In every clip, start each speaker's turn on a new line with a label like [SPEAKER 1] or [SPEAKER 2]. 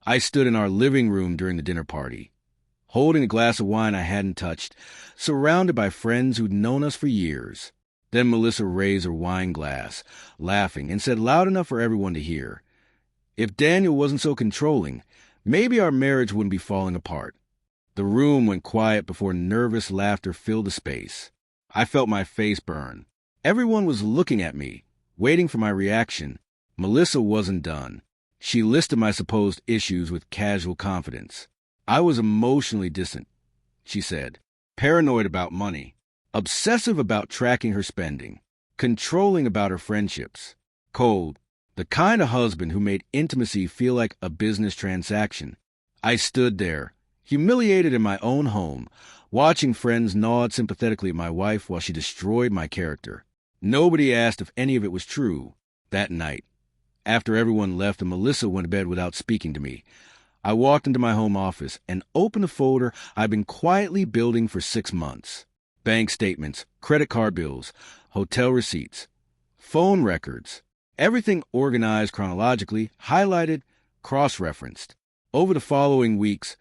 [SPEAKER 1] I stood in our living room during the dinner party, holding a glass of wine I hadn't touched, surrounded by friends who'd known us for years. Then Melissa raised her wine glass, laughing, and said loud enough for everyone to hear, "If Daniel wasn't so controlling, maybe our marriage wouldn't be falling apart." The room went quiet before nervous laughter filled the space. I felt my face burn. Everyone was looking at me, waiting for my reaction. Melissa wasn't done. She listed my supposed issues with casual confidence. I was emotionally distant, she said, paranoid about money, obsessive about tracking her spending, controlling about her friendships, cold, the kind of husband who made intimacy feel like a business transaction. I stood there, humiliated in my own home, watching friends nod sympathetically at my wife while she destroyed my character. Nobody asked if any of it was true. That night, after everyone left and Melissa went to bed without speaking to me, I walked into my home office and opened a folder I'd been quietly building for 6 months. Bank statements, credit card bills, hotel receipts, phone records, everything organized chronologically, highlighted, cross-referenced. Over the following weeks,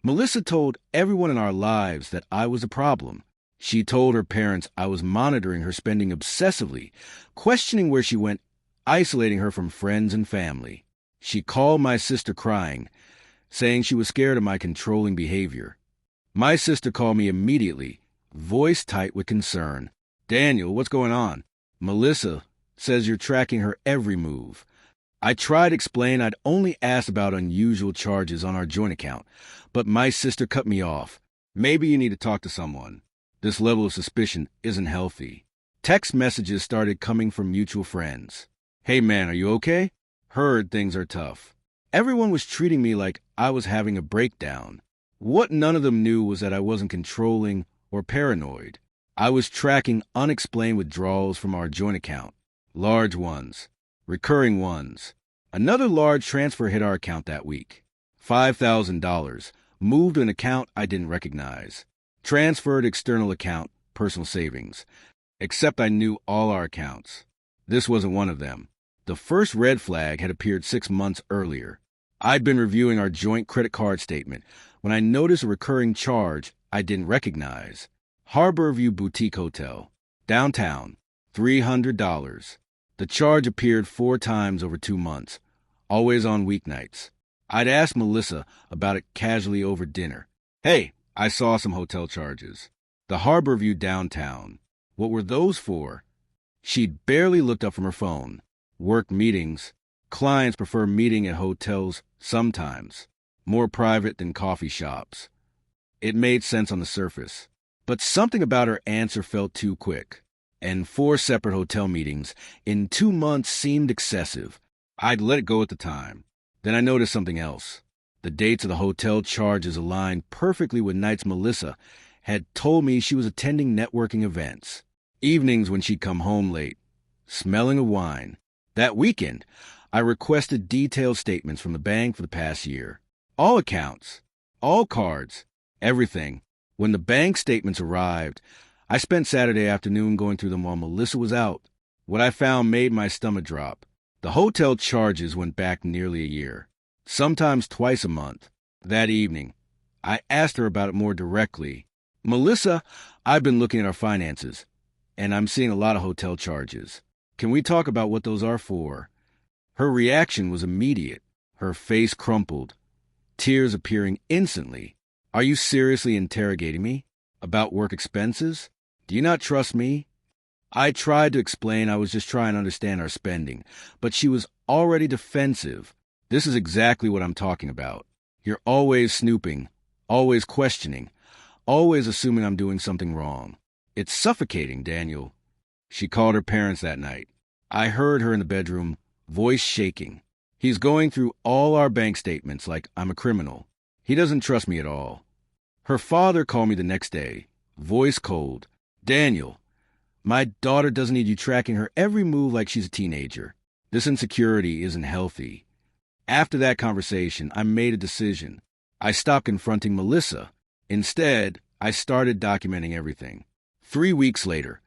[SPEAKER 1] Melissa told everyone in our lives that I was a problem. She told her parents I was monitoring her spending obsessively, questioning where she went, isolating her from friends and family. She called my sister crying, saying she was scared of my controlling behavior. My sister called me immediately, voice tight with concern. "Daniel, what's going on? Melissa says you're tracking her every move." I tried to explain I'd only asked about unusual charges on our joint account, but my sister cut me off. "Maybe you need to talk to someone. This level of suspicion isn't healthy." Text messages started coming from mutual friends. "Hey man, are you okay? Heard things are tough." Everyone was treating me like I was having a breakdown. What none of them knew was that I wasn't controlling or paranoid. I was tracking unexplained withdrawals from our joint account. Large ones. Recurring ones. Another large transfer hit our account that week. $5,000. Moved to an account I didn't recognize. Transferred external account, personal savings. Except I knew all our accounts. This wasn't one of them. The first red flag had appeared 6 months earlier. I'd been reviewing our joint credit card statement when I noticed a recurring charge I didn't recognize. Harborview Boutique Hotel. Downtown. $300. The charge appeared 4 times over 2 months, always on weeknights. I'd asked Melissa about it casually over dinner. "Hey, I saw some hotel charges. The Harborview downtown. What were those for?" She'd barely looked up from her phone. Work meetings. Clients prefer meeting at hotels sometimes. More private than coffee shops. It made sense on the surface. But something about her answer felt too quick. And 4 separate hotel meetings in 2 months seemed excessive. I'd let it go at the time. Then I noticed something else. The dates of the hotel charges aligned perfectly with nights Melissa had told me she was attending networking events. Evenings when she'd come home late, smelling of wine. That weekend, I requested detailed statements from the bank for the past year. All accounts, all cards, everything. When the bank statements arrived, I spent Saturday afternoon going through them while Melissa was out. What I found made my stomach drop. The hotel charges went back nearly a year, sometimes twice a month. That evening, I asked her about it more directly. "Melissa, I've been looking at our finances, and I'm seeing a lot of hotel charges. Can we talk about what those are for?" Her reaction was immediate. Her face crumpled, tears appearing instantly. "Are you seriously interrogating me? About work expenses? Do you not trust me?" I tried to explain I was just trying to understand our spending, but she was already defensive. "This is exactly what I'm talking about. You're always snooping, always questioning, always assuming I'm doing something wrong. It's suffocating, Daniel." She called her parents that night. I heard her in the bedroom, voice shaking. "He's going through all our bank statements like I'm a criminal. He doesn't trust me at all." Her father called me the next day, voice cold. "Daniel, my daughter doesn't need you tracking her every move like she's a teenager. This insecurity isn't healthy." After that conversation, I made a decision. I stopped confronting Melissa. Instead, I started documenting everything. 3 weeks later,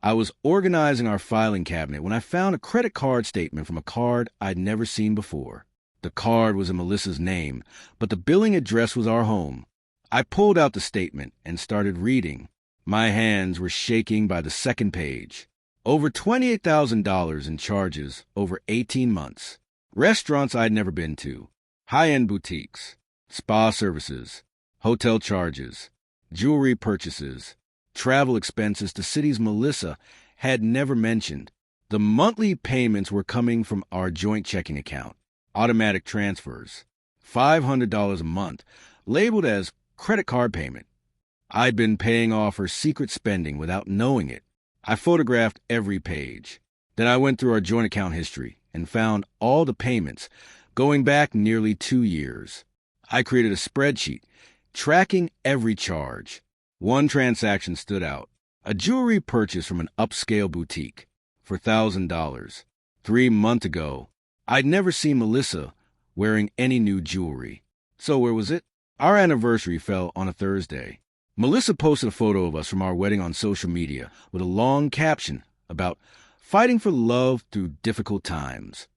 [SPEAKER 1] I was organizing our filing cabinet when I found a credit card statement from a card I'd never seen before. The card was in Melissa's name, but the billing address was our home. I pulled out the statement and started reading. My hands were shaking by the second page. Over $28,000 in charges over 18 months. Restaurants I'd never been to. High-end boutiques. Spa services. Hotel charges. Jewelry purchases. Travel expenses to cities Melissa had never mentioned. The monthly payments were coming from our joint checking account. Automatic transfers, $500 a month, labeled as credit card payment. I'd been paying off her secret spending without knowing it. I photographed every page. Then I went through our joint account history and found all the payments going back nearly 2 years. I created a spreadsheet tracking every charge. One transaction stood out, a jewelry purchase from an upscale boutique for $1,000. 3 months ago, I'd never seen Melissa wearing any new jewelry. So where was it? Our anniversary fell on a Thursday. Melissa posted a photo of us from our wedding on social media with a long caption about fighting for love through difficult times.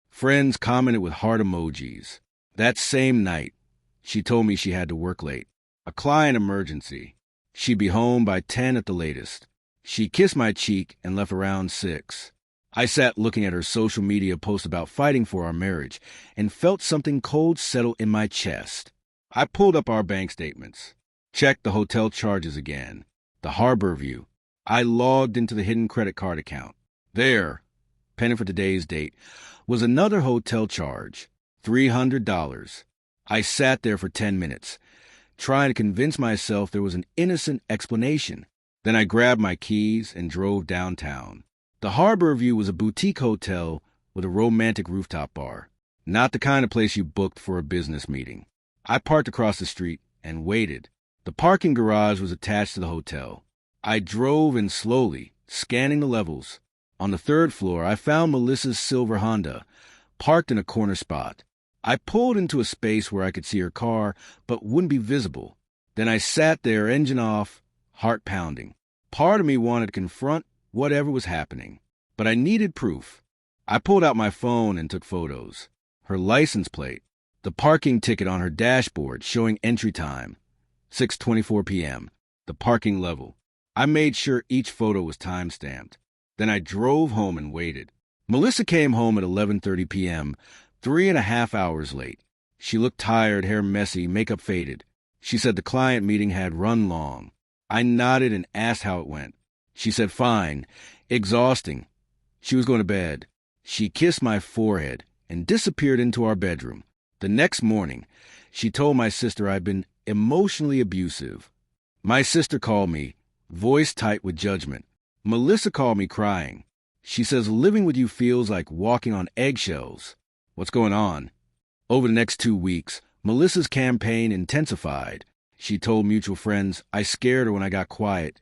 [SPEAKER 1] Friends commented with heart emojis. That same night, she told me she had to work late. A client emergency. She'd be home by 10 at the latest. She kissed my cheek and left around 6. I sat looking at her social media post about fighting for our marriage and felt something cold settle in my chest. I pulled up our bank statements, checked the hotel charges again, the harbor view. I logged into the hidden credit card account. There, penny for today's date, was another hotel charge, $300. I sat there for 10 minutes, trying to convince myself there was an innocent explanation. Then I grabbed my keys and drove downtown. The Harbor View was a boutique hotel with a romantic rooftop bar, not the kind of place you booked for a business meeting. I parked across the street and waited. The parking garage was attached to the hotel. I drove in slowly, scanning the levels. On the 3rd floor, I found Melissa's silver Honda, parked in a corner spot. I pulled into a space where I could see her car, but wouldn't be visible. Then I sat there, engine off, heart pounding. Part of me wanted to confront whatever was happening, but I needed proof. I pulled out my phone and took photos. Her license plate, the parking ticket on her dashboard showing entry time, 6:24 p.m., the parking level. I made sure each photo was time-stamped. Then I drove home and waited. Melissa came home at 11:30 p.m., 3.5 hours late. She looked tired, hair messy, makeup faded. She said the client meeting had run long. I nodded and asked how it went. She said, fine, exhausting. She was going to bed. She kissed my forehead and disappeared into our bedroom. The next morning, she told my sister I'd been emotionally abusive. My sister called me, voice tight with judgment. Melissa called me crying. She says living with you feels like walking on eggshells. What's going on? Over the next 2 weeks, Melissa's campaign intensified. She told mutual friends I scared her when I got quiet,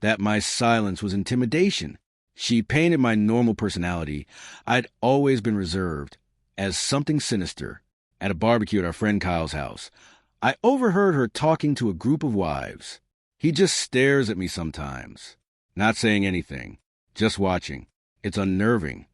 [SPEAKER 1] that my silence was intimidation. She painted my normal personality, I'd always been reserved, as something sinister. At a barbecue at our friend Kyle's house, I overheard her talking to a group of wives. He just stares at me sometimes, not saying anything, just watching. It's unnerving.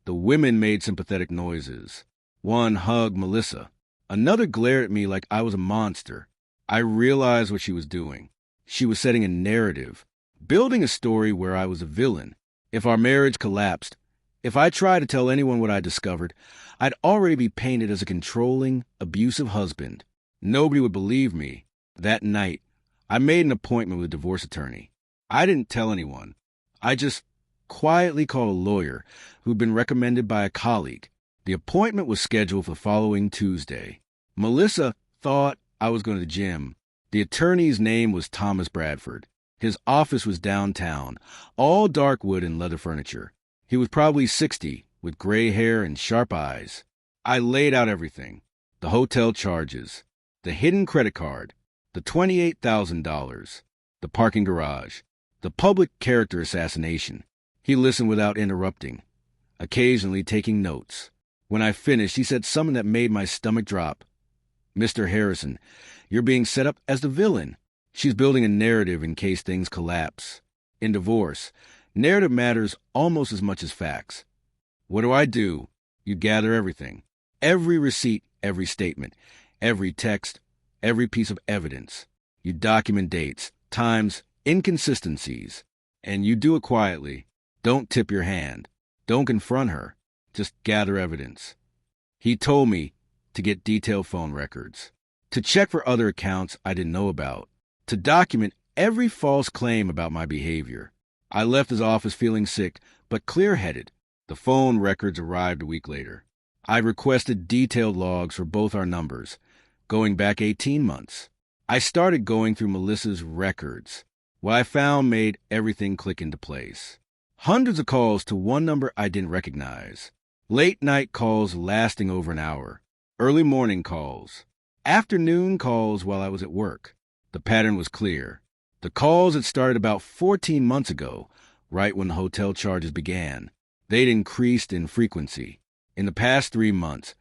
[SPEAKER 1] The women made sympathetic noises. One hugged Melissa. Another glared at me like I was a monster. I realized what she was doing. She was setting a narrative, building a story where I was a villain. If our marriage collapsed, if I tried to tell anyone what I discovered, I'd already be painted as a controlling, abusive husband. Nobody would believe me. That night, I made an appointment with a divorce attorney. I didn't tell anyone. I just quietly called a lawyer who'd been recommended by a colleague. The appointment was scheduled for the following Tuesday. Melissa thought I was going to the gym. The attorney's name was Thomas Bradford. His office was downtown, all dark wood and leather furniture. He was probably 60, with gray hair and sharp eyes. I laid out everything. The hotel charges, the hidden credit card, the $28,000, the parking garage, the public character assassination. He listened without interrupting, occasionally taking notes. When I finished, he said something that made my stomach drop. Mr. Harrison, you're being set up as the villain. She's building a narrative in case things collapse. In divorce, narrative matters almost as much as facts. What do? You gather everything. Every receipt, every statement, every text, every piece of evidence. You document dates, times, inconsistencies, and you do it quietly. Don't tip your hand. Don't confront her. Just gather evidence. He told me to get detailed phone records, to check for other accounts I didn't know about, to document every false claim about my behavior. I left his office feeling sick, but clear-headed. The phone records arrived a week later. I requested detailed logs for both our numbers, going back 18 months. I started going through Melissa's records. What I found made everything click into place. Hundreds of calls to one number I didn't recognize. Late-night calls lasting over an hour. Early morning calls. Afternoon calls while I was at work. The pattern was clear. The calls had started about 14 months ago, right when the hotel charges began. They'd increased in frequency. In the past 3 months,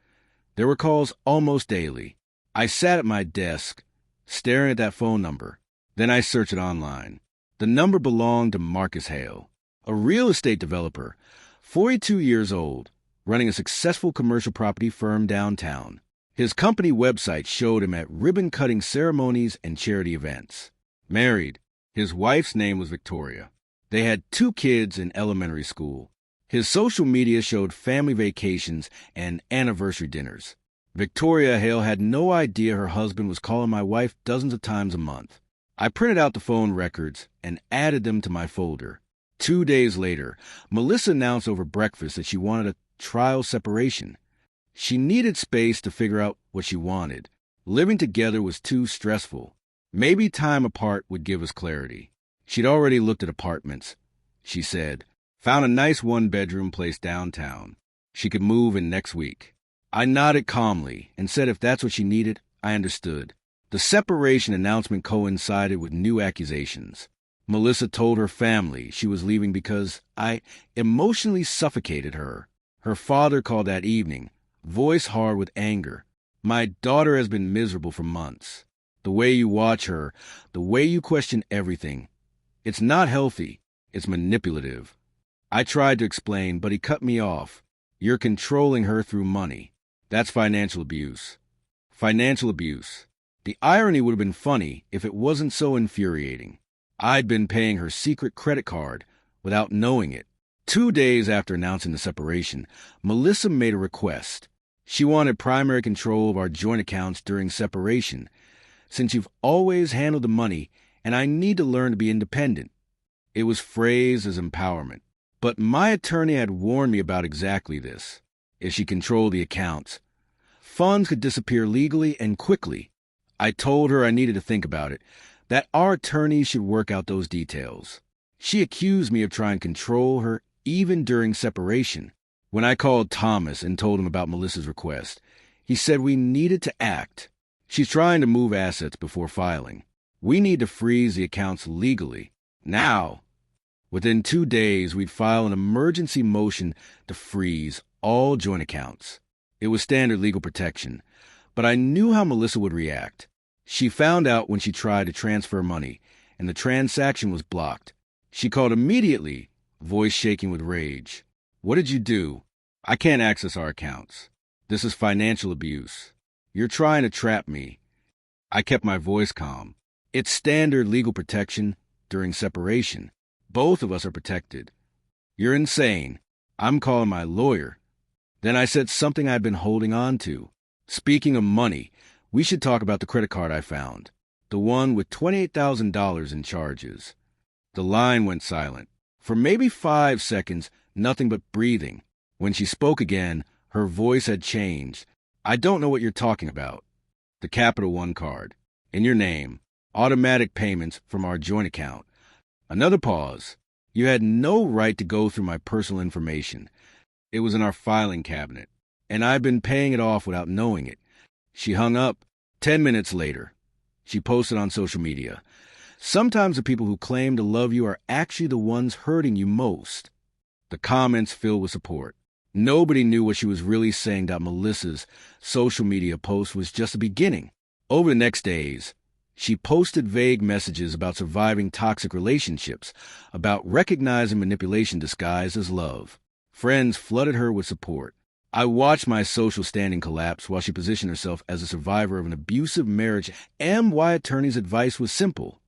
[SPEAKER 1] there were calls almost daily. I sat at my desk, staring at that phone number. Then I searched it online. The number belonged to Marcus Hale, a real estate developer, 42 years old, running a successful commercial property firm downtown. His company website showed him at ribbon-cutting ceremonies and charity events. Married. His wife's name was Victoria. They had 2 kids in elementary school. His social media showed family vacations and anniversary dinners. Victoria Hale had no idea her husband was calling my wife dozens of times a month. I printed out the phone records and added them to my folder. 2 days later, Melissa announced over breakfast that she wanted a trial separation. She needed space to figure out what she wanted. Living together was too stressful. Maybe time apart would give us clarity. She'd already looked at apartments. She said, found a nice 1-bedroom place downtown. She could move in next week. I nodded calmly and said if that's what she needed, I understood. The separation announcement coincided with new accusations. Melissa told her family she was leaving because I emotionally suffocated her. Her father called that evening, voice hard with anger. My daughter has been miserable for months. The way you watch her, the way you question everything. It's not healthy. It's manipulative. I tried to explain, but he cut me off. You're controlling her through money. That's financial abuse. Financial abuse. The irony would have been funny if it wasn't so infuriating. I'd been paying her secret credit card without knowing it. 2 days after announcing the separation, Melissa made a request. She wanted primary control of our joint accounts during separation, since you've always handled the money and I need to learn to be independent. It was phrased as empowerment. But my attorney had warned me about exactly this. If she controlled the accounts, funds could disappear legally and quickly. I told her I needed to think about it, that our attorneys should work out those details. She accused me of trying to control her even during separation. When I called Thomas and told him about Melissa's request, he said we needed to act. She's trying to move assets before filing. We need to freeze the accounts legally. Now. Within 2 days, we'd file an emergency motion to freeze all joint accounts. It was standard legal protection, but I knew how Melissa would react. She found out when she tried to transfer money, and the transaction was blocked. She called immediately, voice shaking with rage. What did you do? I can't access our accounts. This is financial abuse. You're trying to trap me. I kept my voice calm. It's standard legal protection during separation. Both of us are protected. You're insane. I'm calling my lawyer. Then I said something I'd been holding on to. Speaking of money, we should talk about the credit card I found. The one with $28,000 in charges. The line went silent. For maybe 5 seconds, nothing but breathing. When she spoke again, her voice had changed. I don't know what you're talking about. The Capital One card. In your name. Automatic payments from our joint account. Another pause. You had no right to go through my personal information. It was in our filing cabinet, and I've been paying it off without knowing it. She hung up. 10 minutes later, she posted on social media. Sometimes the people who claim to love you are actually the ones hurting you most. The comments filled with support. Nobody knew what she was really saying. That Melissa's social media post was just the beginning. Over the next days, she posted vague messages about surviving toxic relationships, about recognizing manipulation disguised as love. Friends flooded her with support. I watched my social standing collapse while she positioned herself as a survivor of an abusive marriage, and why attorney's advice was simple.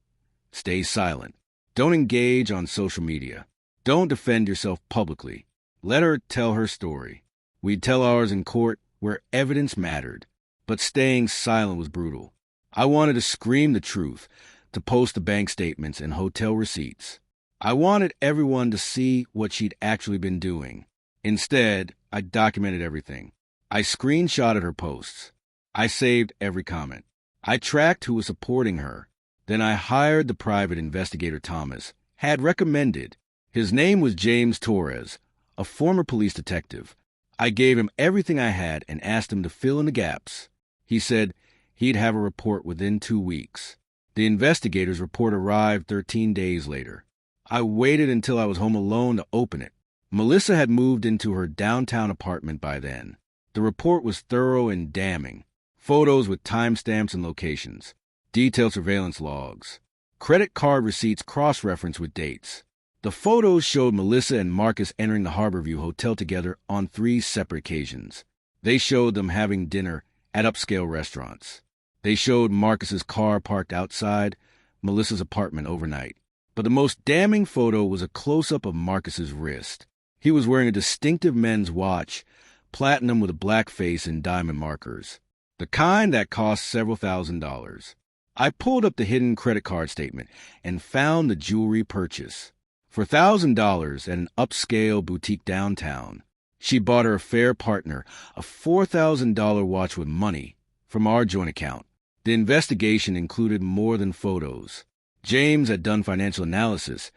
[SPEAKER 1] Stay silent. Don't engage on social media. Don't defend yourself publicly. Let her tell her story. We'd tell ours in court where evidence mattered, but staying silent was brutal. I wanted to scream the truth, to post the bank statements and hotel receipts. I wanted everyone to see what she'd actually been doing. Instead, I documented everything. I screenshotted her posts. I saved every comment. I tracked who was supporting her. Then I hired the private investigator Thomas had recommended. His name was James Torres, a former police detective. I gave him everything I had and asked him to fill in the gaps. He said he'd have a report within 2 weeks. The investigator's report arrived 13 days later. I waited until I was home alone to open it. Melissa had moved into her downtown apartment by then. The report was thorough and damning. Photos with timestamps and locations. Detailed surveillance logs. Credit card receipts cross-referenced with dates. The photos showed Melissa and Marcus entering the Harborview Hotel together on 3 separate occasions. They showed them having dinner at upscale restaurants. They showed Marcus's car parked outside Melissa's apartment overnight. But the most damning photo was a close-up of Marcus's wrist. He was wearing a distinctive men's watch, platinum with a black face and diamond markers, the kind that cost several $1,000s. I pulled up the hidden credit card statement and found the jewelry purchase. For $1,000 at an upscale boutique downtown, she bought her affair partner a $4,000 watch with money from our joint account. The investigation included more than photos. James had done financial analysis,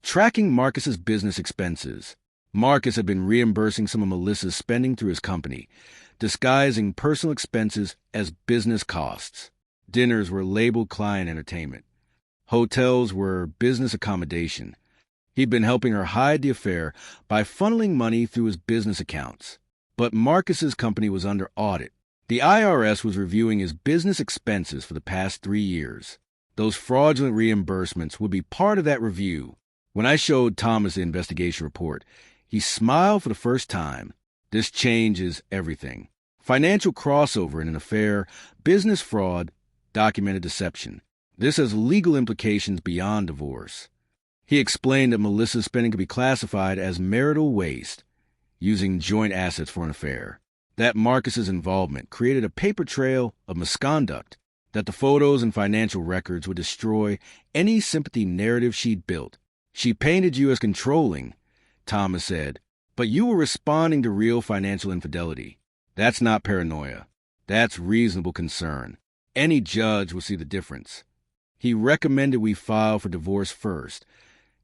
[SPEAKER 1] tracking Marcus's business expenses. Marcus had been reimbursing some of Melissa's spending through his company, disguising personal expenses as business costs. Dinners were labeled client entertainment. Hotels were business accommodation. He'd been helping her hide the affair by funneling money through his business accounts. But Marcus's company was under audit. The IRS was reviewing his business expenses for the past 3 years. Those fraudulent reimbursements would be part of that review. When I showed Thomas the investigation report, he smiled for the first time. This changes everything. Financial crossover in an affair, business fraud, documented deception. This has legal implications beyond divorce. He explained that Melissa's spending could be classified as marital waste, using joint assets for an affair. That Marcus's involvement created a paper trail of misconduct, that the photos and financial records would destroy any sympathy narrative she'd built. She painted you as controlling, Thomas said, but you were responding to real financial infidelity. That's not paranoia. That's reasonable concern. Any judge will see the difference. He recommended we file for divorce first,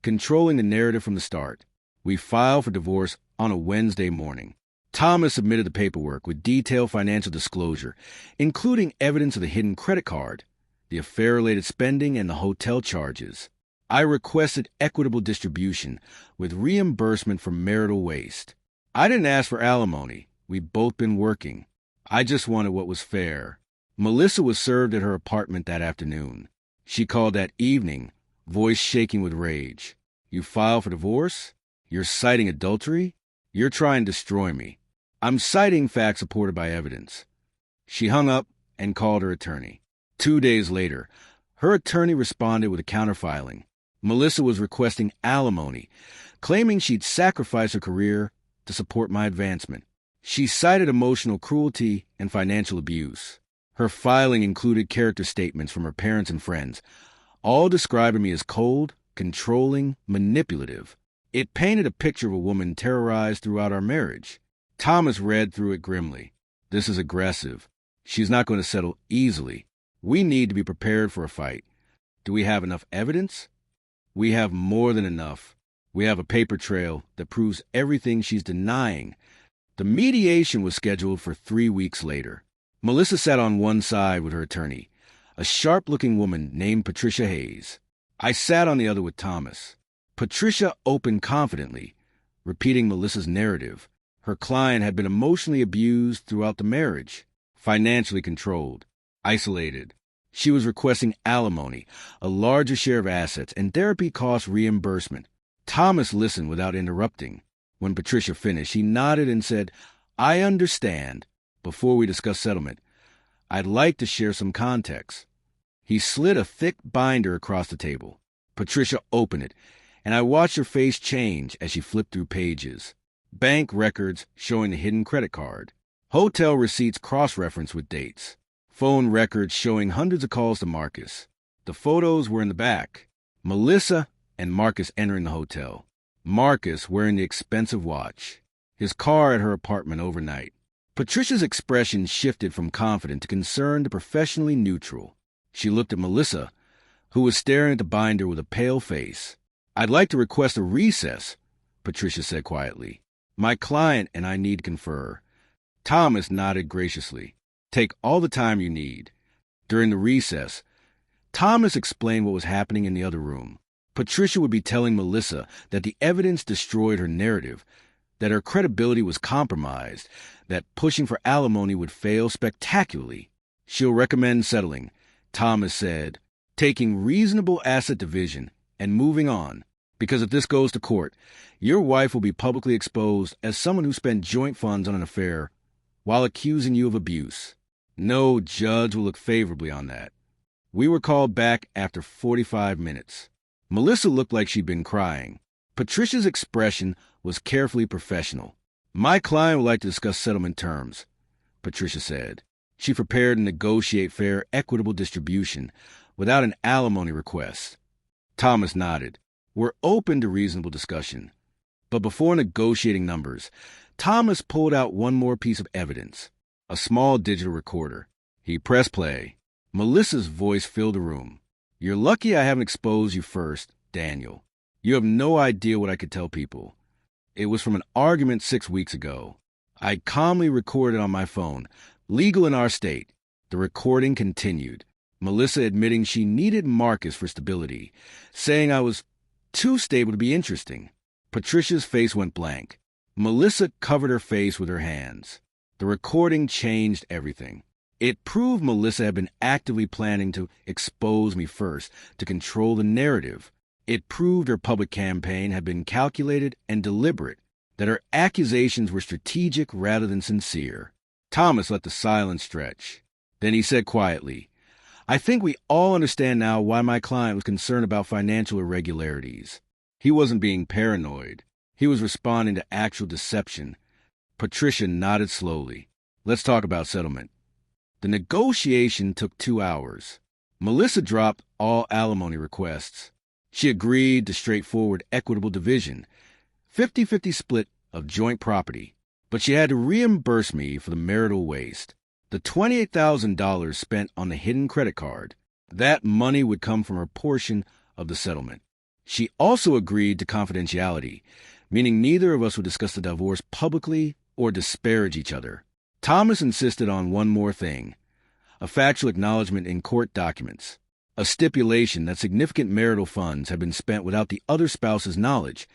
[SPEAKER 1] controlling the narrative from the start. We filed for divorce on a Wednesday morning. Thomas submitted the paperwork with detailed financial disclosure, including evidence of the hidden credit card, the affair-related spending, and the hotel charges. I requested equitable distribution with reimbursement for marital waste. I didn't ask for alimony. We'd both been working. I just wanted what was fair. Melissa was served at her apartment that afternoon. She called that evening, voice shaking with rage. You file for divorce? You're citing adultery? You're trying to destroy me. I'm citing facts supported by evidence. She hung up and called her attorney. 2 days later, her attorney responded with a counterfiling. Melissa was requesting alimony, claiming she'd sacrificed her career to support my advancement. She cited emotional cruelty and financial abuse. Her filing included character statements from her parents and friends, all describing me as cold, controlling, manipulative. It painted a picture of a woman terrorized throughout our marriage. Thomas read through it grimly. This is aggressive. She's not going to settle easily. We need to be prepared for a fight. Do we have enough evidence? We have more than enough. We have a paper trail that proves everything she's denying. The mediation was scheduled for 3 weeks later. Melissa sat on one side with her attorney, a sharp-looking woman named Patricia Hayes. I sat on the other with Thomas. Patricia opened confidently, repeating Melissa's narrative. Her client had been emotionally abused throughout the marriage, financially controlled, isolated. She was requesting alimony, a larger share of assets, and therapy cost reimbursement. Thomas listened without interrupting. When Patricia finished, he nodded and said, I understand. Before we discuss settlement, I'd like to share some context. He slid a thick binder across the table. Patricia opened it, and I watched her face change as she flipped through pages. Bank records showing the hidden credit card. Hotel receipts cross-referenced with dates. Phone records showing hundreds of calls to Marcus. The photos were in the back. Melissa and Marcus entering the hotel. Marcus wearing the expensive watch. His car at her apartment overnight. Patricia's expression shifted from confident to concerned to professionally neutral. She looked at Melissa, who was staring at the binder with a pale face. "I'd like to request a recess," Patricia said quietly. "My client and I need to confer." Thomas nodded graciously. "Take all the time you need." During the recess, Thomas explained what was happening in the other room. Patricia would be telling Melissa that the evidence destroyed her narrative, that her credibility was compromised, that pushing for alimony would fail spectacularly. "She'll recommend settling," Thomas said, "taking reasonable asset division and moving on, because if this goes to court, your wife will be publicly exposed as someone who spent joint funds on an affair while accusing you of abuse. No judge will look favorably on that." We were called back after 45 minutes. Melissa looked like she'd been crying. Patricia's expression was carefully professional. "My client would like to discuss settlement terms," Patricia said. She prepared to negotiate fair, equitable distribution without an alimony request. Thomas nodded. "We're open to reasonable discussion." But before negotiating numbers, Thomas pulled out one more piece of evidence, a small digital recorder. He pressed play. Melissa's voice filled the room. "You're lucky I haven't exposed you first, Daniel. You have no idea what I could tell people. It was from an argument 6 weeks ago. I calmly recorded on my phone, legal in our state." The recording continued, Melissa admitting she needed Marcus for stability, saying I was too stable to be interesting. Patricia's face went blank. Melissa covered her face with her hands. The recording changed everything. It proved Melissa had been actively planning to expose me first, to control the narrative. It proved her public campaign had been calculated and deliberate, that her accusations were strategic rather than sincere. Thomas let the silence stretch. Then he said quietly, "I think we all understand now why my client was concerned about financial irregularities. He wasn't being paranoid. He was responding to actual deception." Patricia nodded slowly. "Let's talk about settlement." The negotiation took 2 hours. Melissa dropped all alimony requests. She agreed to straightforward equitable division, 50-50 split of joint property, but she had to reimburse me for the marital waste. The $28,000 spent on the hidden credit card, that money would come from her portion of the settlement. She also agreed to confidentiality, meaning neither of us would discuss the divorce publicly or disparage each other. Thomas insisted on one more thing, a factual acknowledgement in court documents, a stipulation that significant marital funds had been spent without the other spouse's knowledge,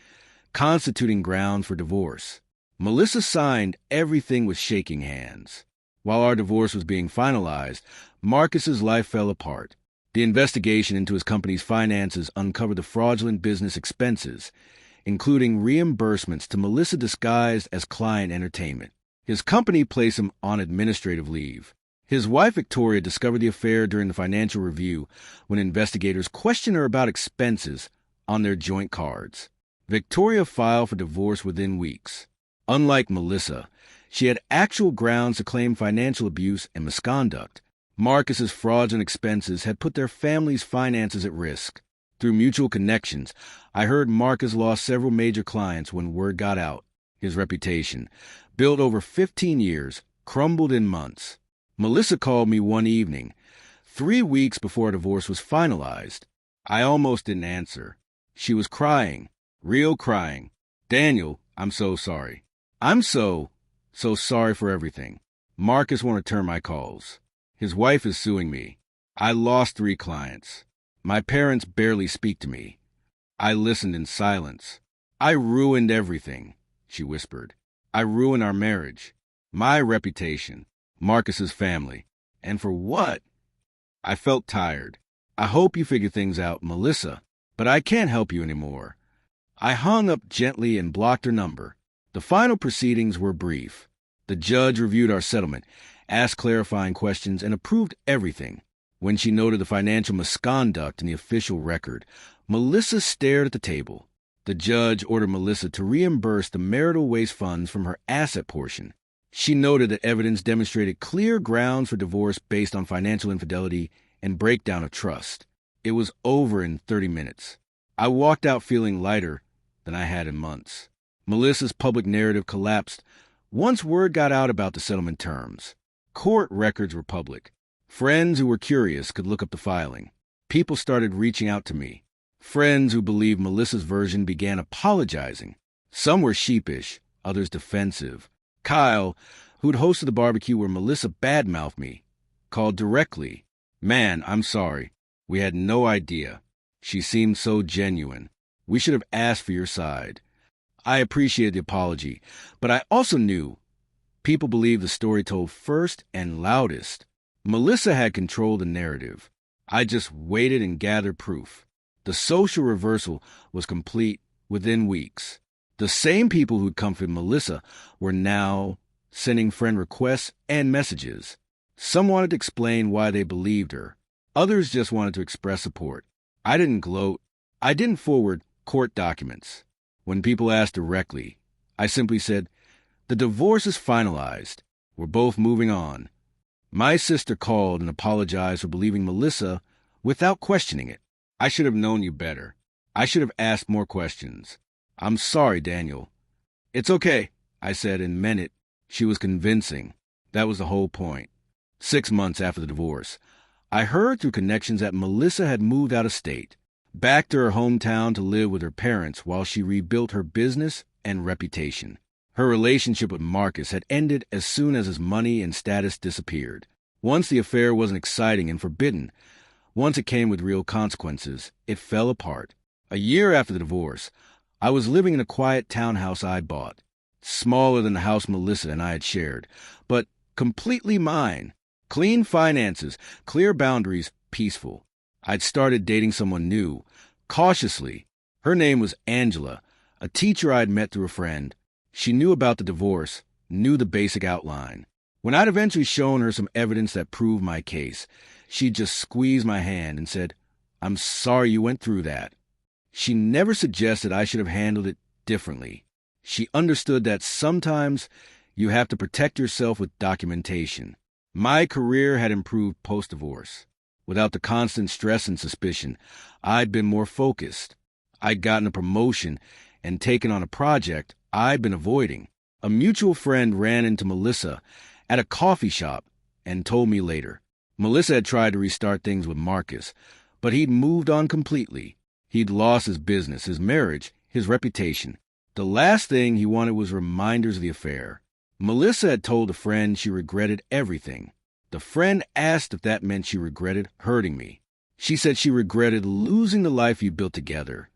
[SPEAKER 1] constituting grounds for divorce. Melissa signed everything with shaking hands. While our divorce was being finalized, Marcus's life fell apart. The investigation into his company's finances uncovered the fraudulent business expenses, including reimbursements to Melissa disguised as client entertainment. His company placed him on administrative leave. His wife, Victoria, discovered the affair during the financial review when investigators questioned her about expenses on their joint cards. Victoria filed for divorce within weeks. Unlike Melissa, she had actual grounds to claim financial abuse and misconduct. Marcus's fraudulent expenses had put their family's finances at risk. Through mutual connections, I heard Marcus lost several major clients when word got out. His reputation, built over 15 years, crumbled in months. Melissa called me one evening, 3 weeks before our divorce was finalized. I almost didn't answer. She was crying, real crying. "Daniel, I'm so sorry. I'm so sorry for everything. Marcus won't return my calls. His wife is suing me. I lost 3 clients. My parents barely speak to me. I listened in silence. I ruined everything," she whispered. "I ruined our marriage, my reputation, Marcus's family. And for what?" I felt tired. "I hope you figure things out, Melissa, but I can't help you anymore." I hung up gently and blocked her number. The final proceedings were brief. The judge reviewed our settlement, asked clarifying questions, and approved everything. When she noted the financial misconduct in the official record, Melissa stared at the table. The judge ordered Melissa to reimburse the marital waste funds from her asset portion. She noted that evidence demonstrated clear grounds for divorce based on financial infidelity and breakdown of trust. It was over in 30 minutes. I walked out feeling lighter than I had in months. Melissa's public narrative collapsed once word got out about the settlement terms. Court records were public. Friends who were curious could look up the filing. People started reaching out to me. Friends who believed Melissa's version began apologizing. Some were sheepish, others defensive. Kyle, who'd hosted the barbecue where Melissa badmouthed me, called directly. "Man, I'm sorry. We had no idea. She seemed so genuine. We should have asked for your side." I appreciated the apology, but I also knew people believed the story told first and loudest. Melissa had controlled the narrative. I just waited and gathered proof. The social reversal was complete within weeks. The same people who'd comforted Melissa were now sending friend requests and messages. Some wanted to explain why they believed her. Others just wanted to express support. I didn't gloat. I didn't forward court documents. When people asked directly, I simply said, "The divorce is finalized. We're both moving on." My sister called and apologized for believing Melissa without questioning it. "I should have known you better. I should have asked more questions. I'm sorry, Daniel." "It's okay," I said and meant it. She was convincing. That was the whole point. 6 months after the divorce, I heard through connections that Melissa had moved out of state, back to her hometown to live with her parents while she rebuilt her business and reputation. Her relationship with Marcus had ended as soon as his money and status disappeared. Once the affair wasn't exciting and forbidden, once it came with real consequences, it fell apart. A year after the divorce, I was living in a quiet townhouse I bought, smaller than the house Melissa and I had shared, but completely mine. Clean finances, clear boundaries, peaceful. I'd started dating someone new, cautiously. Her name was Angela, a teacher I'd met through a friend. She knew about the divorce, knew the basic outline. When I'd eventually shown her some evidence that proved my case, she'd just squeezed my hand and said, "I'm sorry you went through that." She never suggested I should have handled it differently. She understood that sometimes you have to protect yourself with documentation. My career had improved post-divorce. Without the constant stress and suspicion, I'd been more focused. I'd gotten a promotion and taken on a project I'd been avoiding. A mutual friend ran into Melissa at a coffee shop and told me later. Melissa had tried to restart things with Marcus, but he'd moved on completely. He'd lost his business, his marriage, his reputation. The last thing he wanted was reminders of the affair. Melissa had told a friend she regretted everything. The friend asked if that meant she regretted hurting me. She said she regretted losing the life you built together.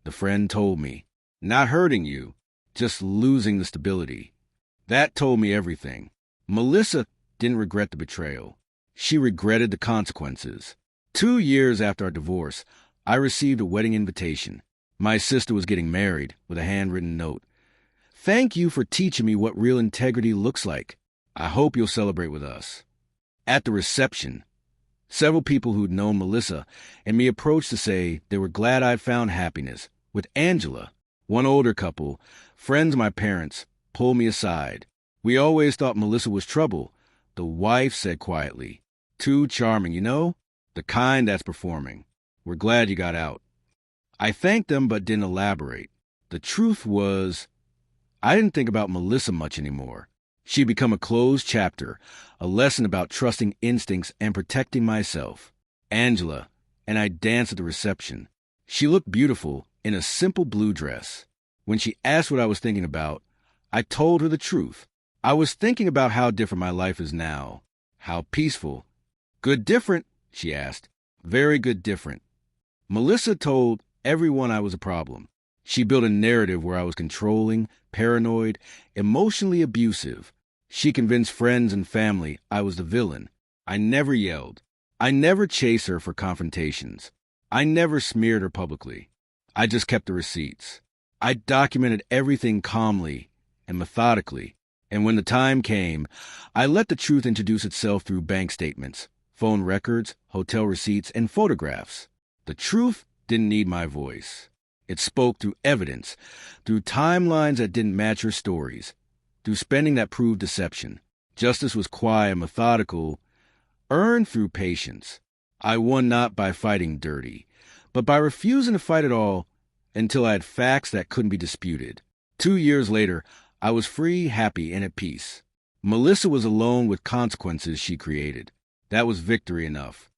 [SPEAKER 1] The friend told me, "Not hurting you, just losing the stability." That told me everything. Melissa didn't regret the betrayal. She regretted the consequences. 2 years after our divorce, I received a wedding invitation. My sister was getting married with a handwritten note. "Thank you for teaching me what real integrity looks like. I hope you'll celebrate with us." At the reception, several people who'd known Melissa and me approached to say they were glad I'd found happiness with Angela. One older couple, friends of my parents, pulled me aside. "We always thought Melissa was trouble," the wife said quietly. "Too charming, you know? The kind that's performing. We're glad you got out." I thanked them but didn't elaborate. The truth was, I didn't think about Melissa much anymore. She'd become a closed chapter, a lesson about trusting instincts and protecting myself. Angela and I danced at the reception. She looked beautiful in a simple blue dress. When she asked what I was thinking about, I told her the truth. I was thinking about how different my life is now. How peaceful. "Good different?" she asked. "Very good different." Melissa told everyone I was a problem. She built a narrative where I was controlling, paranoid, emotionally abusive. She convinced friends and family I was the villain. I never yelled. I never chased her for confrontations. I never smeared her publicly. I just kept the receipts. I documented everything calmly and methodically. And when the time came, I let the truth introduce itself through bank statements, phone records, hotel receipts, and photographs. The truth didn't need my voice. It spoke through evidence, through timelines that didn't match her stories, through spending that proved deception. Justice was quiet and methodical, earned through patience. I won not by fighting dirty, but by refusing to fight at all until I had facts that couldn't be disputed. 2 years later, I was free, happy, and at peace. Melissa was alone with consequences she created. That was victory enough.